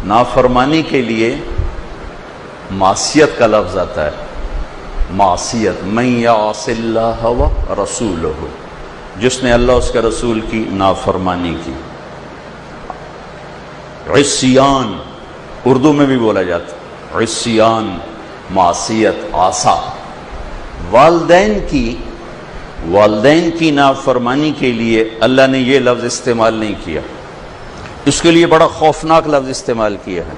نافرمانی کے لیے معصیت کا لفظ آتا ہے. معصیت، من یعص اللہ و رسولہ، جس نے اللہ اس کے رسول کی نافرمانی کی. عصیان اردو میں بھی بولا جاتا ہے، عصیان معصیت، عصا. والدین کی نافرمانی کے لیے اللہ نے یہ لفظ استعمال نہیں کیا، اس کے لیے بڑا خوفناک لفظ استعمال کیا ہے،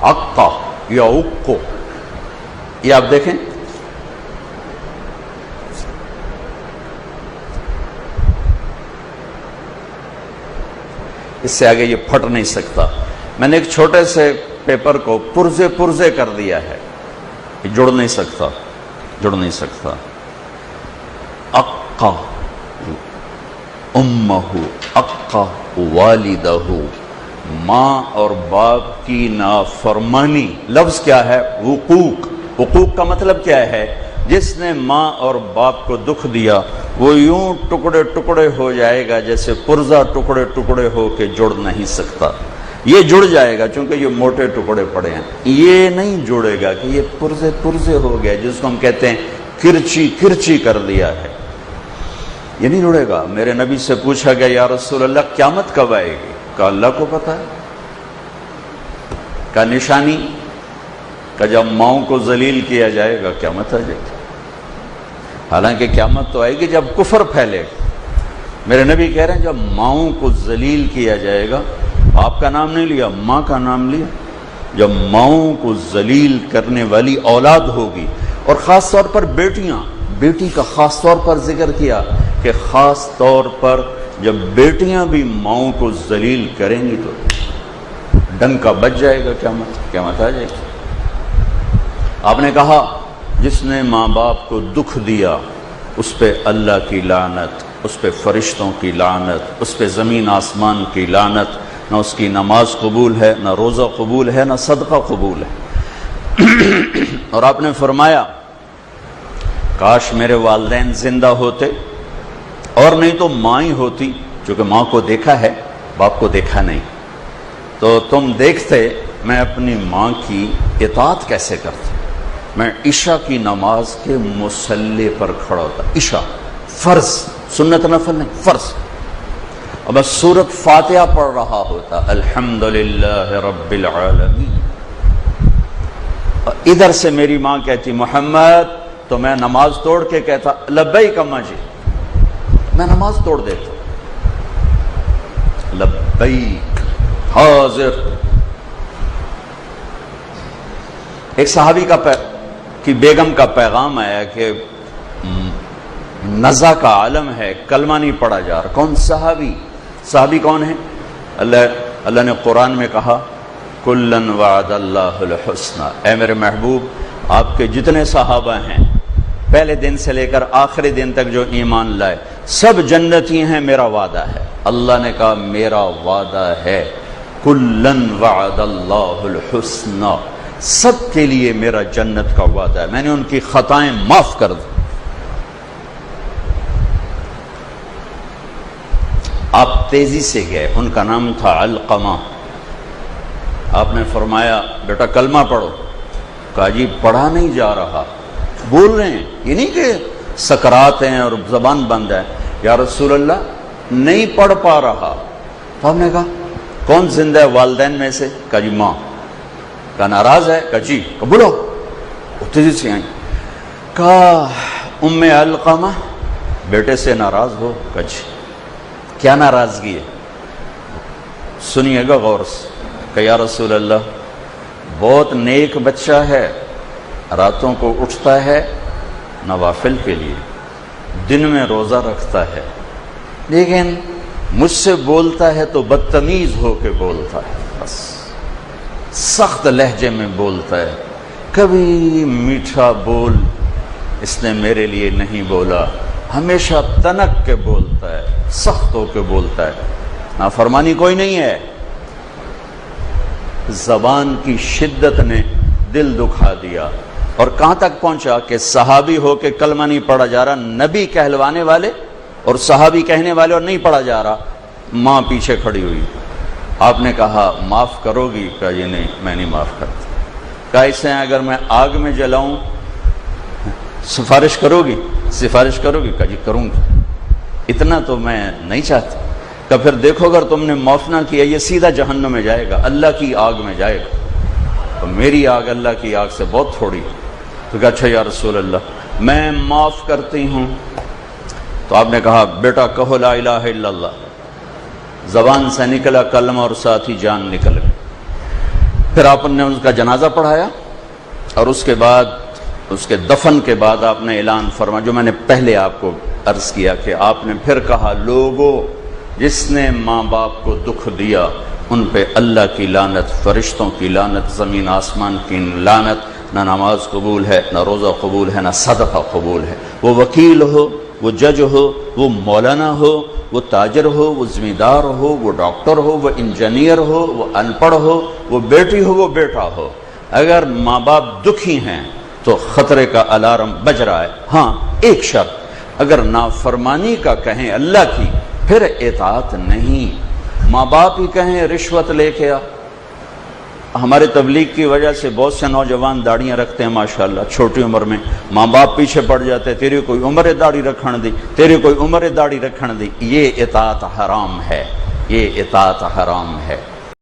عقا یا عقو. یہ آپ دیکھیں، اس سے آگے یہ پھٹ نہیں سکتا. میں نے ایک چھوٹے سے پیپر کو پرزے کر دیا ہے، یہ جڑ نہیں سکتا. اقا امہ، اقا والدہ، ماں اور باپ کی نافرمانی. لفظ کیا ہے؟ حقوق. حقوق کا مطلب کیا ہے؟ جس نے ماں اور باپ کو دکھ دیا وہ یوں ٹکڑے ٹکڑے ہو جائے گا جیسے پرزہ ٹکڑے ٹکڑے ہو کے جڑ نہیں سکتا. یہ جڑ جائے گا چونکہ یہ موٹے ٹکڑے پڑے ہیں، یہ نہیں جڑے گا کہ یہ پرزے ہو گیا جس کو ہم کہتے ہیں کرچی کر دیا ہے، یہ نہیں جڑے گا. میرے نبی سے پوچھا گیا یا رسول اللہ قیامت کب آئے گی؟ کہا اللہ کو پتہ ہے. کا نشانی کہ جب ماؤں کو ذلیل کیا جائے گا قیامت آ جائے گی. حالانکہ قیامت تو آئے گی جب کفر پھیلے گا. میرے نبی کہہ رہے ہیں جب ماؤں کو ذلیل کیا جائے گا، باپ کا نام نہیں لیا، ماں کا نام لیا. جب ماؤں کو ذلیل کرنے والی اولاد ہوگی، اور خاص طور پر بیٹیاں، بیٹی کا خاص طور پر ذکر کیا کہ خاص طور پر جب بیٹیاں بھی ماؤں کو ذلیل کریں گی تو ڈنکا بچ جائے گا، قیامت آ جائے گی. آپ نے کہا جس نے ماں باپ کو دکھ دیا اس پہ اللہ کی لعنت، اس پہ فرشتوں کی لعنت، اس پہ زمین آسمان کی لعنت. نہ اس کی نماز قبول ہے، نہ روزہ قبول ہے، نہ صدقہ قبول ہے. اور آپ نے فرمایا کاش میرے والدین زندہ ہوتے، اور نہیں تو ماں ہی ہوتی، چونکہ ماں کو دیکھا ہے باپ کو دیکھا نہیں، تو تم دیکھتے میں اپنی ماں کی اطاعت کیسے کرتا. میں عشاء کی نماز کے مصلی پر کھڑا ہوتا، عشاء فرض، سنت نفل نہیں، فرض. اور میں سورۃ فاتحہ پڑھ رہا ہوتا، الحمدللہ رب العالمین. ادھر سے میری ماں کہتی محمد، تو میں نماز توڑ کے کہتا لبیک اماں جی، میں نماز توڑ دیتا، لبیک حاضر. ایک صحابی کی بیگم کا پیغام آیا کہ نزا کا عالم ہے، کلمہ نہیں پڑھا جا رہا. کون صحابی کون ہے؟ اللہ نے قرآن میں کہا کلن وعد اللہ الحسنى. اے میرے محبوب، آپ کے جتنے صحابہ ہیں پہلے دن سے لے کر آخری دن تک جو ایمان لائے سب جنتی ہیں، میرا وعدہ ہے. اللہ نے کہا میرا وعدہ ہے، کلن وعد اللہ الحسنى، سب کے لیے میرا جنت کا وعدہ ہے، میں نے ان کی خطائیں معاف کر دی. آپ تیزی سے گئے، ان کا نام تھا علقمہ. آپ نے فرمایا بیٹا کلمہ پڑھو. کہا جی پڑھا نہیں جا رہا. بول رہے ہیں، یہ نہیں کہ سکرات ہیں اور زبان بند ہے. یا رسول اللہ نہیں پڑھ پا رہا. تو آپ نے کہا کون زندہ ہے والدین میں سے؟ کہا جی ماں. کہا ناراض ہے؟ کہا جی. کہا بولو. تیزی سے آئیں. کہا ام علقمہ بیٹے سے ناراض ہو؟ کہا جی. کیا ناراضگی ہے؟ سنیے گا غور سے. کہ یا رسول اللہ بہت نیک بچہ ہے، راتوں کو اٹھتا ہے نوافل کے لیے، دن میں روزہ رکھتا ہے، لیکن مجھ سے بولتا ہے تو بدتمیز ہو کے بولتا ہے، بس سخت لہجے میں بولتا ہے، کبھی میٹھا بول اس نے میرے لیے نہیں بولا، ہمیشہ تنک کے بولتا ہے، سخت ہو کے بولتا ہے. نافرمانی کوئی نہیں ہے، زبان کی شدت نے دل دکھا دیا. اور کہاں تک پہنچا کہ صحابی ہو کے کلمہ نہیں پڑھا جا رہا، نبی کہلوانے والے اور صحابی کہنے والے اور نہیں پڑھا جا رہا. ماں پیچھے کھڑی ہوئی. آپ نے کہا معاف کرو گی؟ کہا یہ نہیں میں نہیں معاف کرتا. کہا اس سے اگر میں آگ میں جلاؤں سفارش کرو گی؟ سفارش کرو گی؟ کہا جی کروں گی. اتنا تو میں نہیں چاہتا. کہ پھر دیکھو اگر تم نے معاف نہ کیا یہ سیدھا جہنم میں جائے گا، اللہ کی آگ میں جائے گا، تو میری آگ اللہ کی آگ سے بہت تھوڑی. تو کہا اچھا یا رسول اللہ میں معاف کرتی ہوں. تو آپ نے کہا بیٹا کہو لا الہ الا اللہ. زبان سے نکلا کلمہ اور ساتھ ہی جان نکل گئی. پھر آپ نے اس کا جنازہ پڑھایا اور اس کے بعد اس کے دفن کے بعد آپ نے اعلان فرمایا جو میں نے پہلے آپ کو عرض کیا کہ آپ نے پھر کہا لوگوں جس نے ماں باپ کو دکھ دیا ان پہ اللہ کی لعنت، فرشتوں کی لعنت، زمین آسمان کی لعنت. نہ نماز قبول ہے، نہ روزہ قبول ہے، نہ صدقہ قبول ہے. وہ وکیل ہو، وہ جج ہو، وہ مولانا ہو، وہ تاجر ہو، وہ زمیندار ہو، وہ ڈاکٹر ہو، وہ انجینئر ہو، وہ ان پڑھ ہو، وہ بیٹی ہو، وہ بیٹا ہو، اگر ماں باپ دکھی ہیں تو خطرے کا الارم بج رہا ہے. ہاں ایک شرط، اگر نافرمانی کا کہیں اللہ کی پھر اطاعت نہیں. ماں باپ ہی کہیں رشوت لے کے آ. ہمارے تبلیغ کی وجہ سے بہت سے نوجوان داڑیاں رکھتے ہیں ماشاءاللہ چھوٹی عمر میں، ماں باپ پیچھے پڑ جاتے ہیں تیری کوئی عمر داڑھی رکھن دی، تیری کوئی عمر داڑھی رکھن دی. یہ اطاعت حرام ہے، یہ اطاعت حرام ہے.